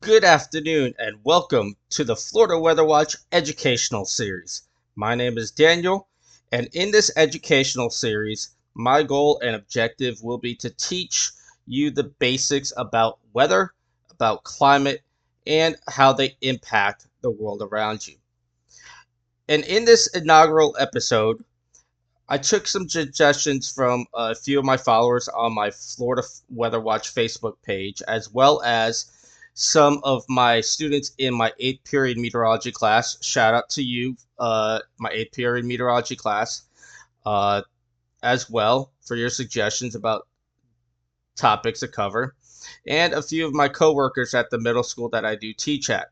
Good afternoon and welcome to the Florida Weather Watch educational series. My name is Daniel, and in this educational series, my goal and objective will be to teach you the basics about weather, about climate, and how they impact the world around you. And in this inaugural episode, I took some suggestions from a few of my followers on my Florida Weather Watch Facebook page, as well as some of my students in my 8th period meteorology class. Shout out to you, my 8th period meteorology class, uh, as well, for your suggestions about topics to cover, and a few of my coworkers at the middle school that I do teach at.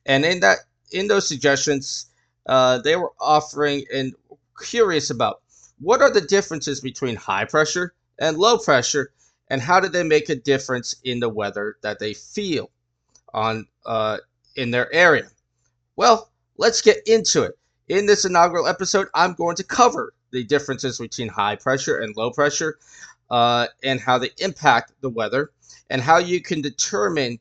And in those suggestions, they were offering and curious about what are the differences between high pressure and low pressure, and how do they make a difference in the weather that they feel on in their area. Well, let's get into it. In this inaugural episode, I'm going to cover the differences between high pressure and low pressure, and how they impact the weather, and how you can determine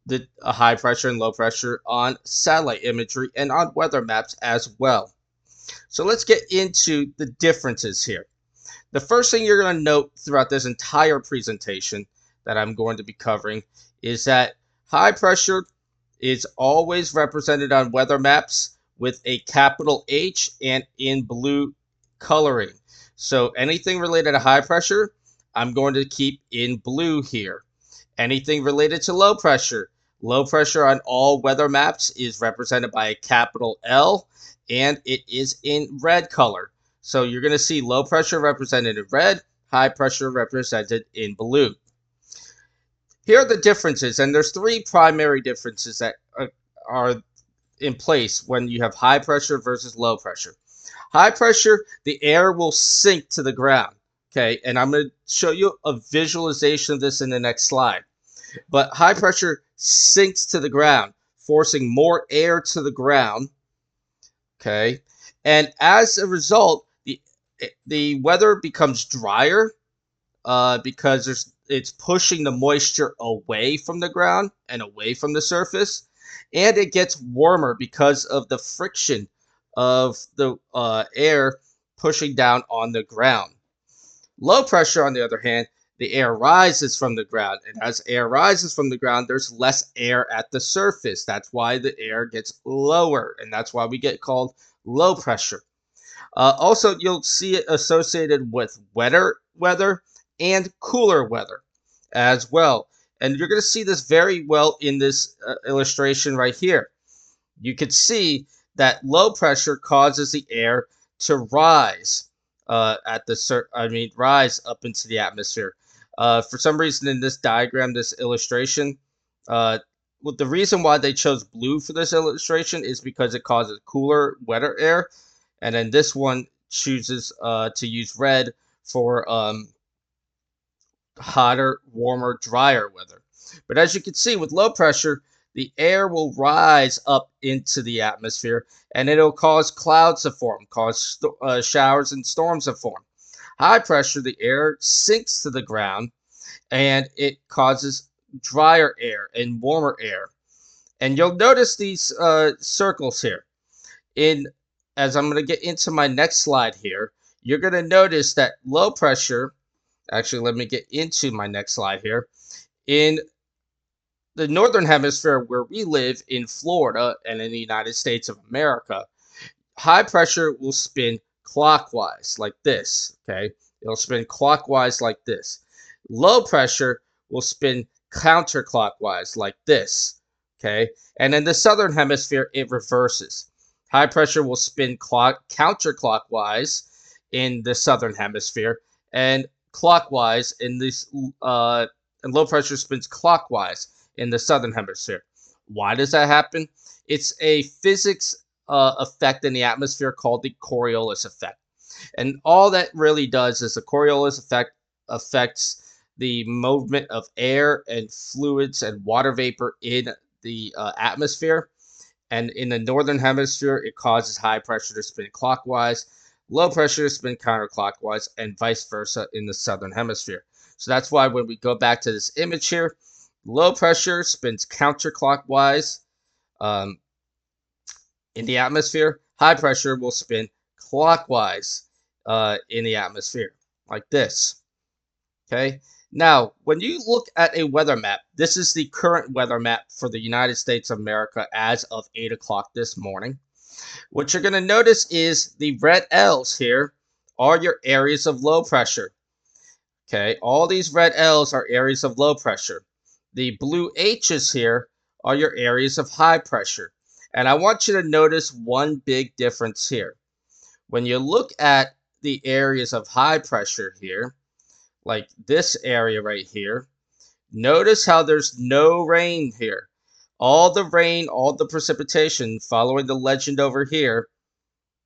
the high pressure and low pressure on satellite imagery and on weather maps as well. So let's get into the differences here. The first thing you're going to note throughout this entire presentation that I'm going to be covering is that high pressure is always represented on weather maps with a capital H and in blue coloring. So anything related to high pressure, I'm going to keep in blue here. Anything related to low pressure on all weather maps is represented by a capital L, and it is in red color. So you're going to see low pressure represented in red, high pressure represented in blue. Here are the differences, and there's three primary differences that are in place when you have high pressure versus low pressure. High pressure, the air will sink to the ground. Okay, and I'm going to show you a visualization of this in the next slide. But high pressure sinks to the ground, forcing more air to the ground. Okay, and as a result, the weather becomes drier because it's pushing the moisture away from the ground and away from the surface, and it gets warmer because of the friction of the air pushing down on the ground. Low pressure, on the other hand, the air rises from the ground, and as air rises from the ground, there's less air at the surface. That's why the air gets lower, and that's why we get called low pressure. Also, you'll see it associated with wetter weather and cooler weather as well. And you're going to see this very well in this illustration right here. You can see that low pressure causes the air to rise rise up into the atmosphere. For some reason, in this diagram, this illustration, well, the reason why they chose blue for this illustration is because it causes cooler, wetter air, and then this one chooses to use red for hotter, warmer, drier weather. But as you can see, with low pressure, the air will rise up into the atmosphere, and it'll cause clouds to form, cause showers and storms to form. High pressure, the air sinks to the ground, and it causes drier air and warmer air. And you'll notice these circles here. As I'm going to get into my next slide here, you're going to notice that low pressure. Actually, let me get into my next slide here. In the northern hemisphere where we live in Florida and in the United States of America, high pressure will spin clockwise like this. Okay, it'll spin clockwise like this. Low pressure will spin counterclockwise like this. Okay, and in the southern hemisphere, it reverses. High pressure will spin counterclockwise in the southern hemisphere, and clockwise in this, and low pressure spins clockwise in the southern hemisphere. Why does that happen? It's a physics effect in the atmosphere called the Coriolis effect. And all that really does is the Coriolis effect affects the movement of air and fluids and water vapor in the atmosphere. And in the northern hemisphere, it causes high pressure to spin clockwise, low pressure to spin counterclockwise, and vice versa in the southern hemisphere. So that's why when we go back to this image here, Low pressure spins counterclockwise um, in the atmosphere. High pressure will spin clockwise in the atmosphere, like this. Okay. Now, when you look at a weather map, this is the current weather map for the United States of America as of 8 o'clock this morning. What you're going to notice is the red L's here are your areas of low pressure. Okay, all these red L's are areas of low pressure. The blue H's here are your areas of high pressure. And I want you to notice one big difference here. When you look at the areas of high pressure here, like this area right here, notice how there's no rain here. All the rain, all the precipitation following the legend over here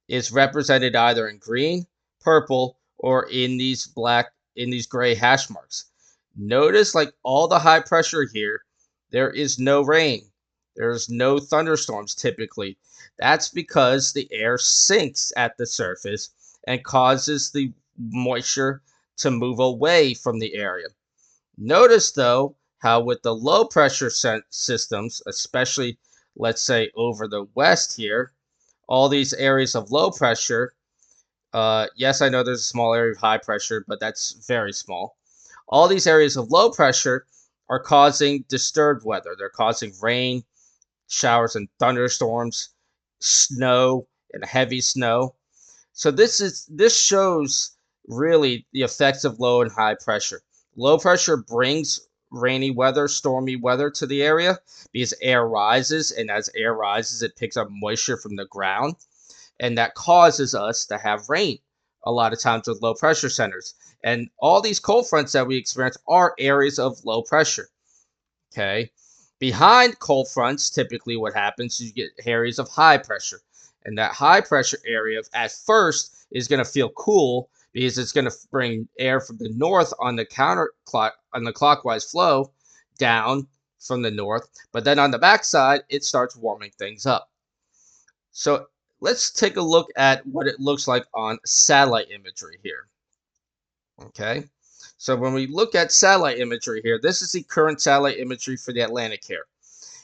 is represented either in green, purple, or in these gray hash marks. Notice like all the high pressure here, there is no rain. There's no thunderstorms typically. That's because the air sinks at the surface and causes the moisture to move away from the area. Notice though how with the low pressure systems, especially let's say over the west here, all these areas of low pressure. Yes, I know there's a small area of high pressure, but that's very small. All these areas of low pressure are causing disturbed weather. They're causing rain, showers and thunderstorms, snow and heavy snow. So this shows really the effects of low and high pressure. Low pressure brings rainy weather, stormy weather to the area because air rises, and as air rises, it picks up moisture from the ground, and that causes us to have rain a lot of times with low pressure centers. And all these cold fronts that we experience are areas of low pressure. Okay. Behind cold fronts, typically what happens is you get areas of high pressure. And that high pressure area at first is going to feel cool because it's going to bring air from the north on the clockwise flow down from the north. But then on the backside, it starts warming things up. So let's take a look at what it looks like on satellite imagery here. Okay. So when we look at satellite imagery here, this is the current satellite imagery for the Atlantic here.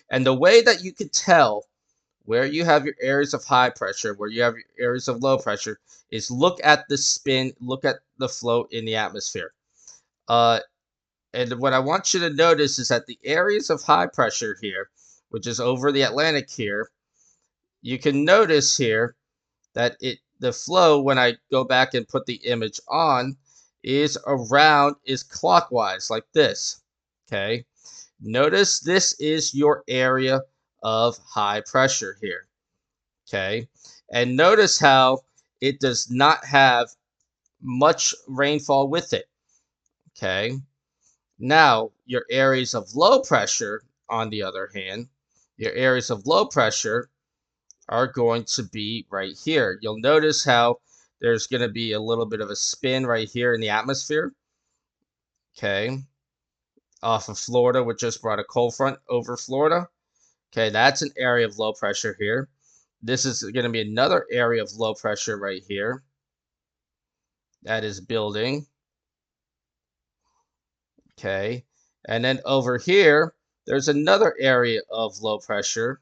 And the way that you can tell where you have your areas of high pressure, where you have your areas of low pressure, is look at the spin, look at the flow in the atmosphere. And what I want you to notice is that the areas of high pressure here, which is over the Atlantic here, you can notice here that the flow, when I go back and put the image on, is clockwise like this. Okay. Notice this is your area of high pressure here. Okay. And notice how it does not have much rainfall with it. Okay. Now, your areas of low pressure, on the other hand, your areas of low pressure are going to be right here. You'll notice how there's going to be a little bit of a spin right here in the atmosphere. Okay. Off of Florida, which just brought a cold front over Florida. Okay, that's an area of low pressure here. This is going to be another area of low pressure right here that is building. Okay. And then over here, there's another area of low pressure.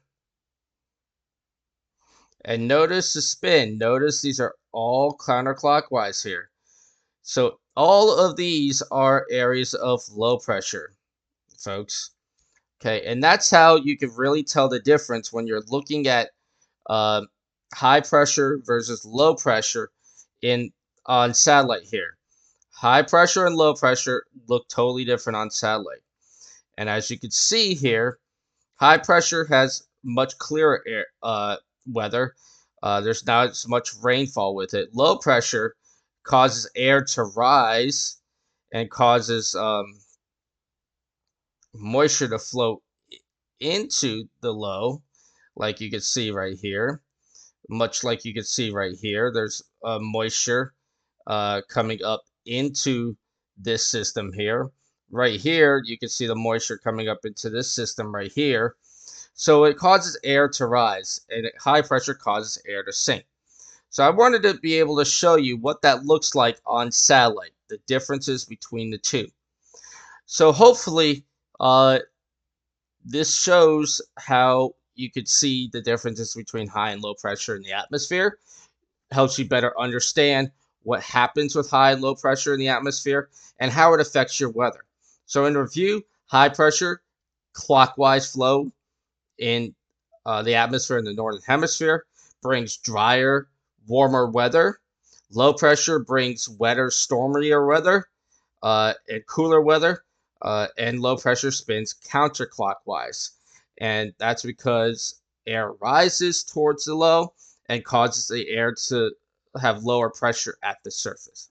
And notice the spin. Notice these are all counterclockwise here. So all of these are areas of low pressure, folks. Okay, and that's how you can really tell the difference when you're looking at high pressure versus low pressure on satellite here. High pressure and low pressure look totally different on satellite. And as you can see here, high pressure has much clearer weather. There's not as much rainfall with it. Low pressure causes air to rise and causes moisture to flow into the low, like you can see right here. Much like you can see right here, there's moisture coming up into this system here. Right here, you can see the moisture coming up into this system right here. So it causes air to rise, and high pressure causes air to sink. So I wanted to be able to show you what that looks like on satellite, the differences between the two. So hopefully This shows how you could see the differences between high and low pressure in the atmosphere. Helps you better understand what happens with high and low pressure in the atmosphere and how it affects your weather. So, in review, high pressure, clockwise flow in the atmosphere in the northern hemisphere brings drier, warmer weather. Low pressure brings wetter, stormier weather and cooler weather. And low pressure spins counterclockwise. And that's because air rises towards the low and causes the air to have lower pressure at the surface.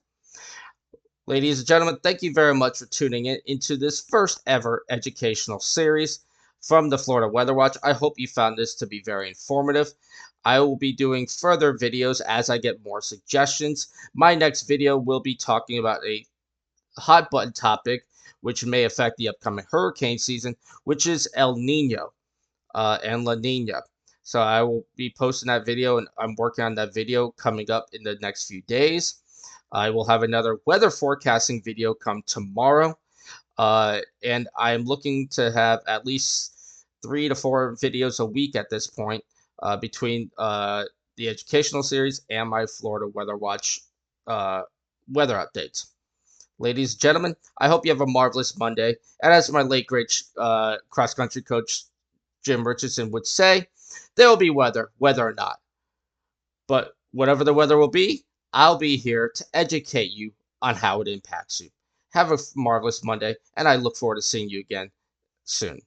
Ladies and gentlemen, thank you very much for tuning in into this first ever educational series from the Florida Weather Watch. I hope you found this to be very informative. I will be doing further videos as I get more suggestions. My next video will be talking about a hot button topic which may affect the upcoming hurricane season, which is El Nino and La Nina. So I will be posting that video, and I'm working on that video coming up in the next few days. I will have another weather forecasting video come tomorrow, and I'm looking to have at least 3 to 4 videos a week at this point between the educational series and my Florida Weather Watch weather updates. Ladies and gentlemen, I hope you have a marvelous Monday. And as my late great cross country coach Jim Richardson would say, there will be weather, whether or not. But whatever the weather will be, I'll be here to educate you on how it impacts you. Have a marvelous Monday, and I look forward to seeing you again soon.